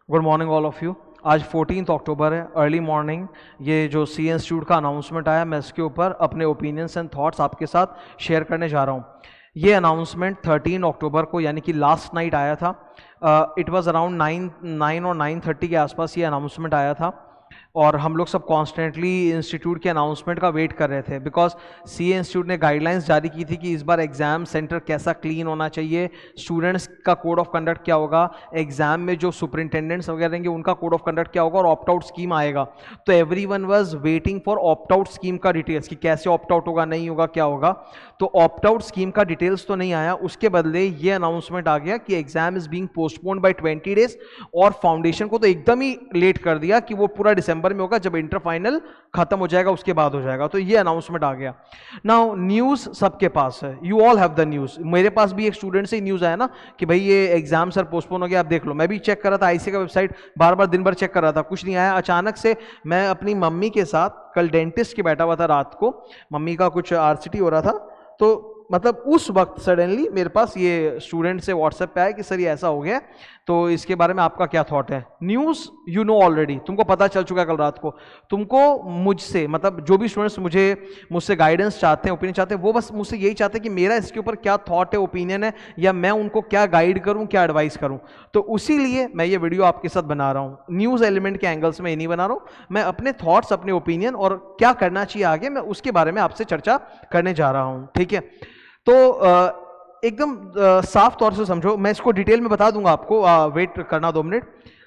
Good morning all of you. आज 14 अक्टूबर है, early morning ये जो सी इंस्टीट्यूट का अनाउंसमेंट आया, मैं इसके ऊपर अपने ओपिनियंस एंड थॉट्स आपके साथ शेयर करने जा रहा हूँ। ये अनाउंसमेंट 13 अक्टूबर को यानी कि लास्ट नाइट आया था। इट वाज अराउंड 9 और 9:30 के आसपास ये अनाउंसमेंट आया था और हम लोग सब कॉन्स्टेंटली इंस्टीट्यूट के अनाउंसमेंट का वेट कर रहे थे, बिकॉज सी इंस्टीट्यूट ने गाइडलाइंस जारी की थी कि इस बार एग्जाम सेंटर कैसा क्लीन होना चाहिए, स्टूडेंट्स का कोड ऑफ कंडक्ट क्या होगा, एग्जाम में जो सुपरिंटेंडेंट्स वगैरह रहेंगे उनका कोड ऑफ कंडक्ट क्या होगा और ऑप्ट आउट स्कीम आएगा। तो everyone was waiting for opt out scheme का डिटेल्स कि कैसे ऑप्ट आउट होगा, नहीं होगा, क्या होगा। तो ऑप्ट आउट स्कीम का डिटेल्स तो नहीं आया, उसके बदले ये अनाउंसमेंट आ गया कि exam is being postponed by 20 days और फाउंडेशन को तो एकदम ही लेट कर दिया कि वो पूरा दिसंबर में होगा, जब इंटर फाइनल खत्म हो जाएगा उसके बाद हो जाएगा। तो ये अनाउंसमेंट आ गया। नाउ न्यूज़ सबके पास है, you all have the news. मेरे पास भी एक स्टूडेंट से न्यूज़ आया ना कि भाई ये एग्जाम सर पोस्टपोन हो गया, आप देख लो। मैं भी चेक कर रहा था आईसी का वेबसाइट, बार बार दिन भर चेक कर रहा था, कुछ नहीं आया। अचानक से मैं अपनी मम्मी के साथ कल डेंटिस्ट के बैठा हुआ था रात को, मम्मी का कुछ आरसीटी हो रहा था, तो मतलब उस वक्त सडनली मेरे पास ये स्टूडेंट से व्हाट्सएप पे आया कि सर ये ऐसा हो गया, तो इसके बारे में आपका क्या थॉट है। न्यूज़ यू नो ऑलरेडी, तुमको पता चल चुका है कल रात को। तुमको मुझसे, मतलब जो भी स्टूडेंट्स मुझसे गाइडेंस चाहते हैं, ओपिनियन चाहते हैं, वो बस मुझसे यही चाहते हैं कि मेरा इसके ऊपर क्या थॉट है, ओपिनियन है, या मैं उनको क्या गाइड करूं, क्या एडवाइस करूं। तो उसी लिए मैं ये वीडियो आपके साथ बना रहा हूं। न्यूज़ एलिमेंट के एंगल से मैं ये नहीं बना रहा हूं, मैं अपने थॉट्स, अपने ओपिनियन और क्या करना चाहिए आगे, मैं उसके बारे में आपसे चर्चा करने जा रहा हूं। ठीक है, तो एकदम साफ तौर से समझो, मैं इसको डिटेल में बता दूंगा आपको, वेट करना 2 minute.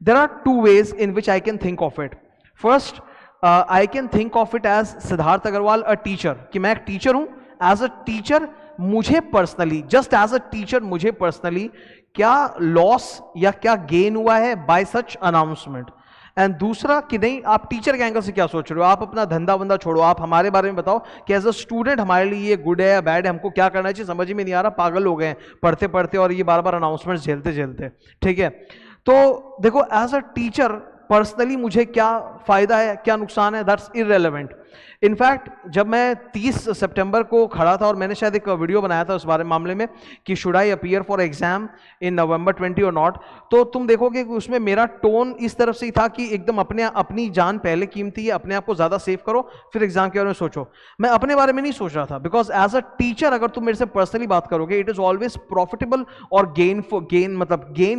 There are 2 ways in which I can think of it. First, I can think of it as Siddharth Agarwal a teacher, कि मैं एक टीचर हूं। एज अ टीचर मुझे personally, just as a teacher मुझे पर्सनली क्या loss या क्या gain हुआ है बाय सच अनाउंसमेंट। एंड दूसरा कि नहीं, आप टीचर के एंगल से क्या सोच रहे हो, आप अपना धंधा बंदा छोड़ो, आप हमारे बारे में बताओ कि एज अ स्टूडेंट हमारे लिए ये गुड है या बैड है, हमको क्या करना चाहिए, समझ में नहीं आ रहा, पागल हो गए हैं पढ़ते पढ़ते और ये बार बार अनाउंसमेंट झेलते झेलते। ठीक है, तो देखो एज अ टीचर पर्सनली मुझे क्या फायदा है, क्या नुकसान है, दैट्स इररेलेवेंट। इनफैक्ट जब मैं 30 सितंबर को खड़ा था और मैंने शायद एक वीडियो बनाया था उस बारे मामले में कि should I appear for exam in November 20 और नॉट, तो तुम देखोगे कि उसमें मेरा टोन इस तरफ से ही था कि एकदम अपनी जान पहले कीमती है, अपने आप को ज्यादा सेव करो, फिर एग्जाम के बारे में सोचो। मैं अपने बारे में नहीं सोच रहा था, बिकॉज एज अ टीचर अगर तुम मेरे से पर्सनली बात करोगे, इट इज ऑलवेज प्रॉफिटेबल और गेन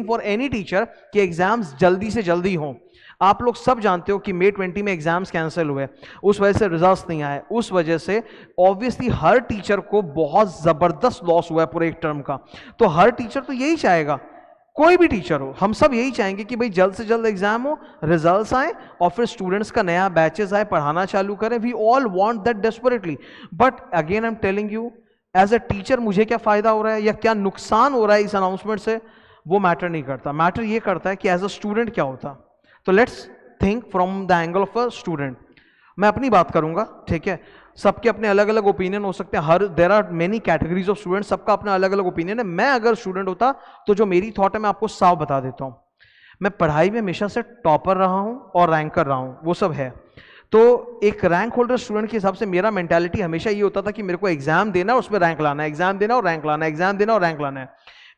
फॉर एनी टीचर कि एग्जाम्स जल्दी से जल्दी हों। आप लोग सब जानते हो कि मई 20 में एग्जाम्स कैंसिल हुए, उस वजह से रिजल्ट्स नहीं आए, उस वजह से ऑब्वियसली हर टीचर को बहुत जबरदस्त लॉस हुआ है पूरे एक टर्म का। तो हर टीचर तो यही चाहेगा, कोई भी टीचर हो, हम सब यही चाहेंगे कि भाई जल्द से जल्द एग्जाम हो, रिजल्ट्स आए और फिर स्टूडेंट्स का नया बैचेस आए, पढ़ाना चालू करें। We all want that desperately. But again I am telling you, as a teacher मुझे क्या फायदा हो रहा है या क्या नुकसान हो रहा है इस अनाउंसमेंट से, वो मैटर नहीं करता। मैटर ये करता है कि एज अ स्टूडेंट क्या होता। तो let's think from the angle of a student. मैं अपनी बात करूंगा, ठीक है, सबके अपने अलग अलग ओपिनियन हो सकते हैं, हर there are many categories of student, सबका अपना अलग अलग ओपिनियन है। मैं अगर स्टूडेंट होता तो जो मेरी थॉट है मैं आपको साफ बता देता हूं। मैं पढ़ाई में हमेशा से टॉपर रहा हूं और रैंकर रहा हूं, वो सब है। तो एक रैंक होल्डर स्टूडेंट के हिसाब से मेरा मेंटालिटी हमेशा ये होता था कि मेरे को एग्जाम देना और उसमें रैंक लाना है, एग्जाम देना और रैंक लाना है, एग्जाम देना और रैंक लाना है।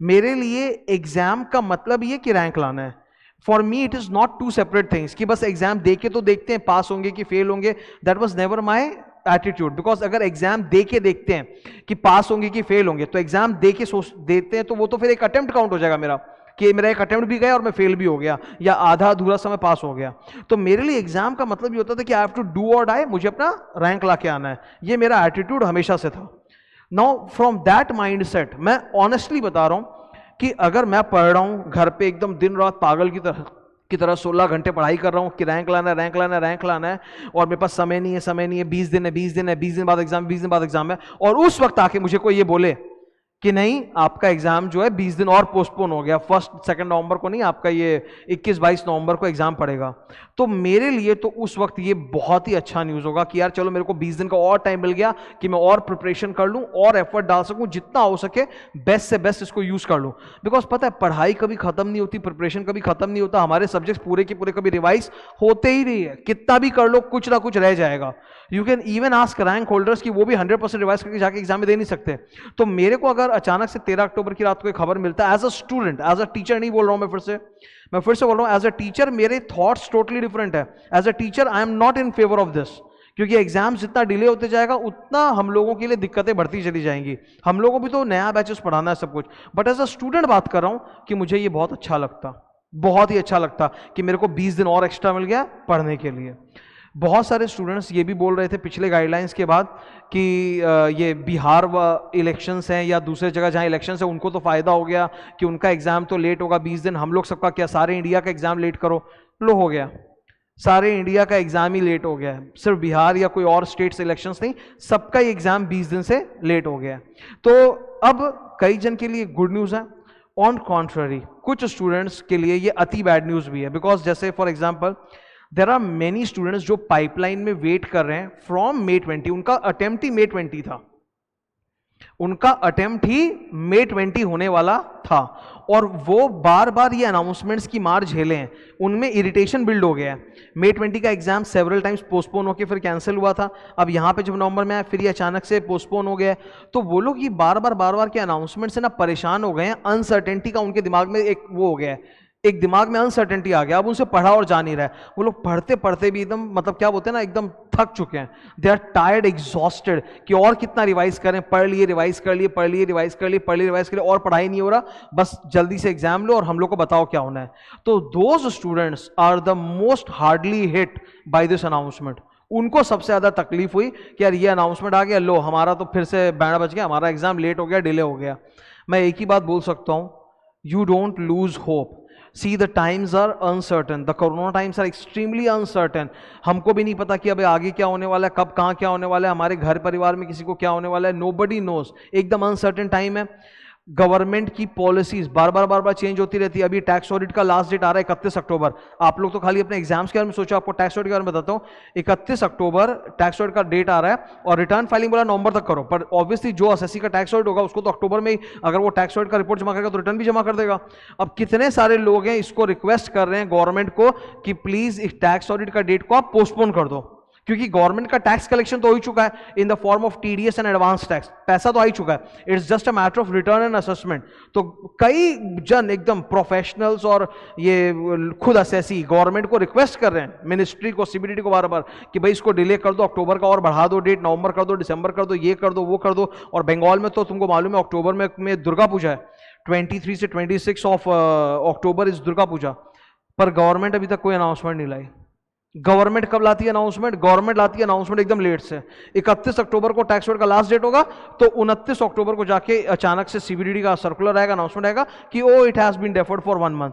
मेरे लिए एग्जाम का मतलब ये कि रैंक लाना है। For me it is not two separate things कि बस एग्जाम दे के तो देखते हैं पास होंगे कि फेल होंगे। That was never my attitude, because अगर एग्जाम दे के देखते हैं कि पास होंगे कि फेल होंगे, तो एग्जाम दे के सोच देते हैं तो वो तो फिर एक अटेम्प्ट काउंट हो जाएगा मेरा, कि मेरा एक अटेम्प्ट भी गया और मैं फेल भी हो गया या आधा अधूरा समय पास हो गया। तो मेरे लिए एग्जाम का मतलब ये होता था कि आई हैव टू डू और डाई, मुझे अपना रैंक ला के आना है। ये मेरा एटीट्यूड हमेशा से था। Now from that mind set मैं ऑनेस्टली बता रहा हूं कि अगर मैं पढ़ रहा हूं घर पे एकदम दिन रात पागल की तरह 16 घंटे पढ़ाई कर रहा हूं कि रैंक लाना है, रैंक लाना है, रैंक लाना है, और मेरे पास समय नहीं है, 20 दिन है, 20 दिन बाद एग्जाम, 20 दिन बाद एग्जाम है, और उस वक्त आके मुझे कोई ये बोले कि नहीं आपका एग्जाम जो है 20 दिन और पोस्टपोन हो गया, 1-2 नवंबर को नहीं, आपका ये 21-22 नवंबर को एग्जाम पड़ेगा, तो मेरे लिए तो उस वक्त ये बहुत ही अच्छा न्यूज़ होगा कि यार चलो मेरे को 20 दिन का और टाइम मिल गया कि मैं और प्रिपरेशन कर लूँ और एफर्ट डाल सकूँ, जितना हो सके बेस्ट से बेस्ट इसको यूज़ कर लूँ। बिकॉज पता है पढ़ाई कभी खत्म नहीं होती, प्रिपरेशन कभी खत्म नहीं होता, हमारे सब्जेक्ट पूरे के पूरे कभी रिवाइज होते ही नहीं है, कितना भी कर लो कुछ ना कुछ रह जाएगा। You can even ask rank holders कि वो भी 100% रिवाइज करके जाके एग्जाम में दे नहीं सकते। तो मेरे को अगर अचानक से 13 अक्टूबर की रात को एक खबर मिलता है, as a student, as a teacher नहीं बोल रहा हूं मैं फिर से बोल रहा हूं, एज अ टीचर मेरे थॉट्स टोटली डिफरेंट है। As a teacher I am not in favour of this, क्योंकि एग्जाम जितना डिले होते जाएगा उतना हम लोगों के लिए दिक्कतें बढ़ती चली जाएंगी। हम लोगों को भी तो नया बैचेस पढ़ाना है सब कुछ, बट एज अ स्टूडेंट बात कर रहा हूं कि मुझे ये बहुत अच्छा लगता, बहुत ही अच्छा लगता कि मेरे को 20 दिन और एक्स्ट्रा मिल गया पढ़ने के लिए। बहुत सारे स्टूडेंट्स ये भी बोल रहे थे पिछले गाइडलाइंस के बाद कि ये बिहार इलेक्शंस हैं या दूसरे जगह जहाँ इलेक्शंस है उनको तो फ़ायदा हो गया कि उनका एग्ज़ाम तो लेट होगा 20 दिन, हम लोग सबका क्या, सारे इंडिया का एग्ज़ाम लेट करो। लो हो गया, सारे इंडिया का एग्ज़ाम ही लेट हो गया है, सिर्फ बिहार या कोई और स्टेट्स इलेक्शंस नहीं, सबका ही एग्ज़ाम 20 दिन से लेट हो गया है। तो अब कई जन के लिए गुड न्यूज़ है, ऑन कॉन्ट्ररी कुछ स्टूडेंट्स के लिए ये अति बैड न्यूज़ भी है। बिकॉज जैसे for example there are many students जो पाइपलाइन में वेट कर रहे हैं फ्रॉम May 20, उनका अटेम्प्ट ही May 20 था, उनका अटेम्प्ट ही May 20 होने वाला था, और वो बार बार ये अनाउंसमेंट्स की मार झेले हैं, उनमें इरिटेशन बिल्ड हो गया है। May 20 का एग्जाम सेवरल टाइम्स पोस्टपोन होकर फिर कैंसिल हुआ था, अब यहाँ पे जब नवंबर में आया फिर ये अचानक से पोस्टपोन हो गया है। तो वो लोग ये बार बार के अनाउंसमेंट से ना परेशान हो गए हैं, अनसर्टेनिटी का उनके दिमाग में एक वो हो गया है, एक दिमाग में अनसर्टेनिटी आ गया, अब उनसे पढ़ा और जा नहीं रहा है। वो लोग पढ़ते पढ़ते भी एकदम मतलब क्या बोलते हैं ना, एकदम थक चुके हैं, दे आर टायर्ड, एग्जॉस्टेड कि और कितना रिवाइज करें, पढ़ लिए रिवाइज कर लिए, पढ़ लिए रिवाइज कर लिए, पढ़ लिए रिवाइज कर लिए, और पढ़ाई नहीं हो रहा, बस जल्दी से एग्जाम लो और हम लोग को बताओ क्या होना है। तो those students are the most hardly hit by this announcement. उनको सबसे ज्यादा तकलीफ हुई कि यार ये अनाउंसमेंट आ गया, लो हमारा तो फिर से बैंड बज गया, हमारा एग्जाम लेट हो गया, डिले हो गया। मैं एक ही बात बोल सकता हूं, you don't lose hope. See, the times are uncertain. The corona times are extremely uncertain. हमको भी नहीं पता कि अबे आगे क्या होने वाला है, कब कहाँ क्या होने वाला है, हमारे घर परिवार में किसी को क्या होने वाला है, nobody knows. एकदम अनसर्टेन टाइम है। गवर्नमेंट की पॉलिसीज बार बार चेंज होती रहती है। अभी टैक्स ऑडिट का लास्ट डेट आ रहा है 31 अक्टूबर। आप लोग तो खाली अपने एग्जाम्स के बारे में सोचो, आपको टैक्स ऑडिट के बारे में बताता हूँ। 31 अक्टूबर टैक्स ऑडिट का डेट आ रहा है, और रिटर्न फाइलिंग बोला नवंबर तक करो, पर ऑब्वियसली जो एसएससी का टैक्स ऑडिट होगा उसको तो अक्टूबर में ही, अगर वो टैक्स ऑडिट का रिपोर्ट जमा करेगा तो रिटर्न भी जमा कर देगा। अब कितने सारे लोग हैं इसको रिक्वेस्ट कर रहे हैं गवर्नमेंट को कि प्लीज इस टैक्स ऑडिट का डेट को आप पोस्टपोन कर दो, क्योंकि गवर्नमेंट का टैक्स कलेक्शन तो हो ही चुका है in the form of TDS and advance tax, पैसा तो आ ही चुका है, it's just a matter of return and assessment. तो कई जन एकदम प्रोफेशनल्स और ये खुद असेसी गवर्नमेंट को रिक्वेस्ट कर रहे हैं, मिनिस्ट्री को, सीबीडीटी को बार बार कि भाई इसको डिले कर दो, अक्टूबर का और बढ़ा दो डेट, नवंबर कर दो, दिसंबर कर दो, ये कर दो, वो कर दो। और बंगाल में तो तुमको मालूम है अक्टूबर में दुर्गा पूजा है, 23 से 26 of October is Durga Puja, पर गवर्नमेंट अभी तक कोई अनाउंसमेंट नहीं लाई। गवर्नमेंट कब लाती है अनाउंसमेंट? गवर्नमेंट लाती है अनाउंसमेंट एकदम लेट से। 31 अक्टूबर को टैक्स ऑडिट का लास्ट डेट होगा, तो 29 अक्टूबर को जाके अचानक से सीबीडीटी का सर्कुलर आएगा, अनाउंसमेंट आएगा कि oh it has been deferred for 1 month.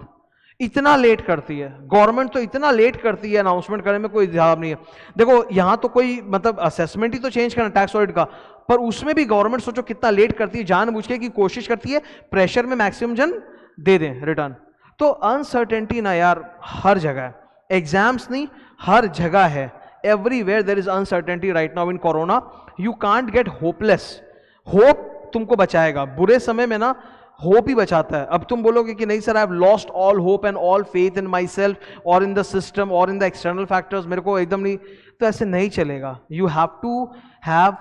इतना लेट करती है गवर्नमेंट, तो इतना लेट करती है अनाउंसमेंट करने में, कोई हिसाब नहीं है। देखो यहां तो कोई मतलब असेसमेंट ही तो चेंज करना टैक्स ऑडिट का, पर उसमें भी गवर्नमेंट सोचो कितना लेट करती है, जानबूझ के की कोशिश करती है प्रेशर में मैक्सिमम जन दे दें रिटर्न। तो अनसर्टेनिटी ना यार हर जगह है, एग्जाम्स नहीं हर जगह है, everywhere there is uncertainty right now in corona. You can't get hopeless, hope तुमको बचाएगा, बुरे समय में ना होप ही बचाता है। अब तुम बोलोगे कि नहीं sir I have lost all hope and all faith in my self और इन द सिस्टम और इन द एक्सटर्नल फैक्टर्स, मेरे को एकदम नहीं, तो ऐसे नहीं चलेगा। You have to have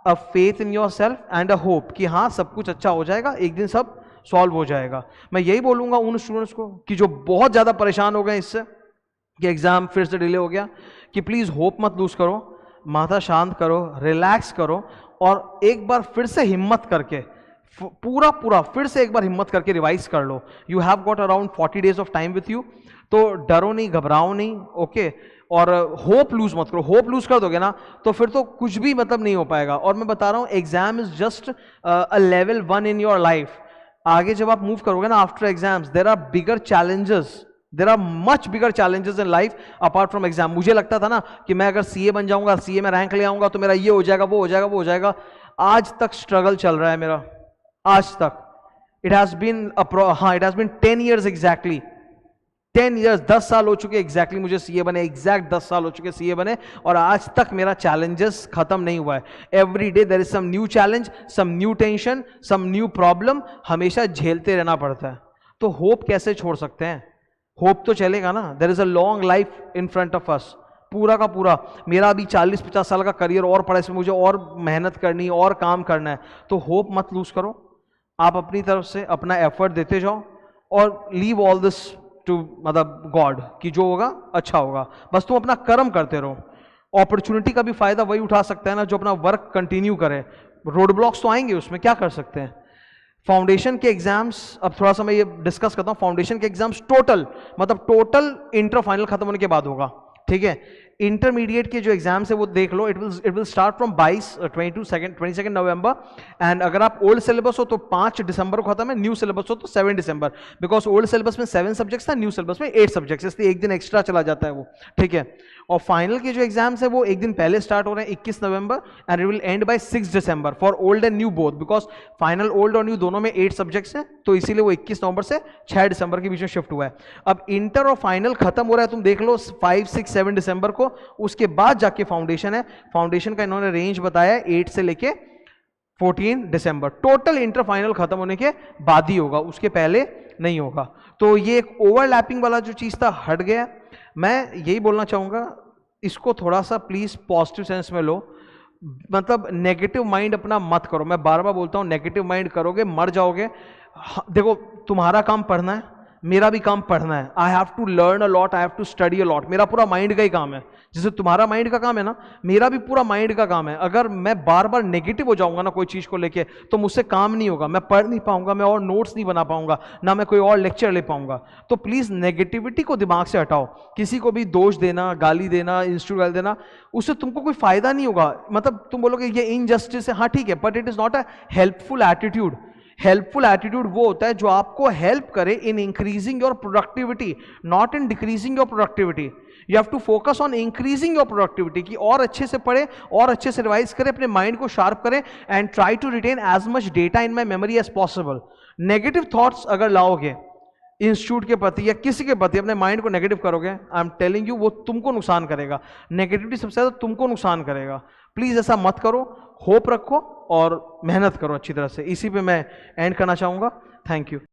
a faith in your self and a hope कि हाँ सब कुछ अच्छा हो जाएगा, एक दिन सब सॉल्व हो जाएगा। मैं यही बोलूंगा उन स्टूडेंट्स को कि जो बहुत ज्यादा परेशान हो गए इससे कि एग्जाम फिर से डिले हो गया, कि प्लीज होप मत लूज करो, माथा शांत करो, रिलैक्स करो, और एक बार फिर से हिम्मत करके पूरा फिर से एक बार हिम्मत करके रिवाइज कर लो। You have got around 40 days of time with you, तो डरो नहीं, घबराओ नहीं, ओके। और होप लूज मत करो, होप लूज कर दोगे ना तो फिर तो कुछ भी मतलब नहीं हो पाएगा। और मैं बता रहा हूं exam is just a level 1 in your life. आगे जब आप मूव करोगे ना after exams, there are bigger challenges, there are much bigger challenges in life apart from exam. मुझे लगता था ना कि मैं अगर सीए बन जाऊंगा, सीए में रैंक ले आऊंगा तो मेरा ये हो जाएगा, वो हो जाएगा, वो हो जाएगा। आज तक स्ट्रगल चल रहा है मेरा, आज तक। It has been 10 years exactly, 10 years, 10 साल हो चुके एग्जैक्टली मुझे सीए बने, एग्जैक्ट 10 साल हो चुके सीए बने, और आज तक मेरा चैलेंजेस खत्म नहीं हुआ है। Every day there is some new challenge, some new tension, some new problem, हमेशा झेलते रहना पड़ता है। तो होप कैसे छोड़ सकते हैं? होप तो चलेगा ना। There is a long life in front of us, पूरा का पूरा। मेरा अभी 40-50 साल का करियर और पड़ा, इसमें मुझे और मेहनत करनी, और काम करना है। तो होप मत लूज करो, आप अपनी तरफ से अपना एफर्ट देते जाओ और लीव ऑल दिस टू मतलब गॉड कि जो होगा अच्छा होगा, बस तुम अपना कर्म करते रहो। अपॉर्चुनिटी का भी फायदा वही उठा सकता है ना जो अपना वर्क कंटिन्यू करे, रोड ब्लॉक्स तो आएंगे, उसमें क्या कर सकते हैं। फाउंडेशन के एग्जाम्स, अब थोड़ा सा मैं ये डिस्कस करता हूँ। फाउंडेशन के एग्जाम्स टोटल मतलब टोटल इंटर फाइनल खत्म होने के बाद होगा, ठीक है। इंटरमीडिएट के जो एग्जाम्स है वो देख लो, it will start from 22 November, and अगर आप ओल्ड सिलेबस हो तो 5 दिसंबर को खत्म है, न्यू सिलेबस हो तो 7 दिसंबर, बिकॉज ओल्ड सिलेबस में 7 सब्जेक्ट्स था, न्यू सिलेबस में 8 सब्जेक्ट्स, इसलिए एक दिन एक्स्ट्रा चला जाता है वो, ठीक है। और फाइनल के जो एग्जाम्स है वो एक दिन पहले स्टार्ट हो रहे हैं 21 November, and it will end by 6 December for old and new both, because final old और न्यू दोनों में 8 सब्जेक्ट्स हैं, तो इसीलिए वो 21 नवंबर से 6 दिसंबर के बीच में शिफ्ट हुआ है। अब इंटर और फाइनल खत्म हो रहा है, तुम देख लो 5, 6, 7 दिसंबर को, उसके बाद जाके फाउंडेशन है। फाउंडेशन का इन्होंने रेंज बताया है 8 से लेके 14 दिसंबर, टोटल इंटर फाइनल खत्म होने के बाद ही होगा, उसके पहले नहीं होगा। तो ये एक ओवरलैपिंग वाला जो चीज था हट गया। मैं यही बोलना चाहूंगा, इसको थोड़ा सा प्लीज पॉजिटिव सेंस में लो, मतलब नेगेटिव माइंड अपना मत करो। मैं बार बार बोलता हूं, नेगेटिव माइंड करोगे मर जाओगे। देखो, तुम्हारा काम पढ़ना है, मेरा भी काम पढ़ना है। I have to learn a lot, I have to study a lot, मेरा पूरा माइंड का ही काम है। जैसे तुम्हारा माइंड का काम है ना, मेरा भी पूरा माइंड का काम है। अगर मैं बार बार नेगेटिव हो जाऊंगा ना कोई चीज को लेके, तो मुझसे काम नहीं होगा, मैं पढ़ नहीं पाऊंगा, मैं और नोट्स नहीं बना पाऊंगा, ना मैं कोई और लेक्चर ले पाऊंगा। तो प्लीज नेगेटिविटी को दिमाग से हटाओ। किसी को भी दोष देना, गाली देना, इंस्टीट्यूट गाली देना, उससे तुमको कोई फायदा नहीं होगा। मतलब तुम बोलोगे ये इनजस्टिस है, हाँ ठीक है, but it is not a helpful attitude. Helpful attitude वो होता है जो आपको हेल्प करे in increasing your productivity, not in decreasing your productivity. You have to focus on increasing your productivity, कि और अच्छे से पढ़े और अच्छे से रिवाइज करें, अपने माइंड को शार्प करें, and try to retain as much data in my memory as possible. Negative thoughts अगर लाओगे इंस्टीट्यूट के प्रति या किसी के प्रति, अपने माइंड को नेगेटिव करोगे, आई एम टेलिंग यू, वो तुमको नुकसान करेगा। नेगेटिविटी सबसे ज्यादा तुमको नुकसान करेगा। प्लीज ऐसा मत करो, होप रखो और मेहनत करो अच्छी तरह से। इसी पे मैं एंड करना चाहूंगा। Thank you.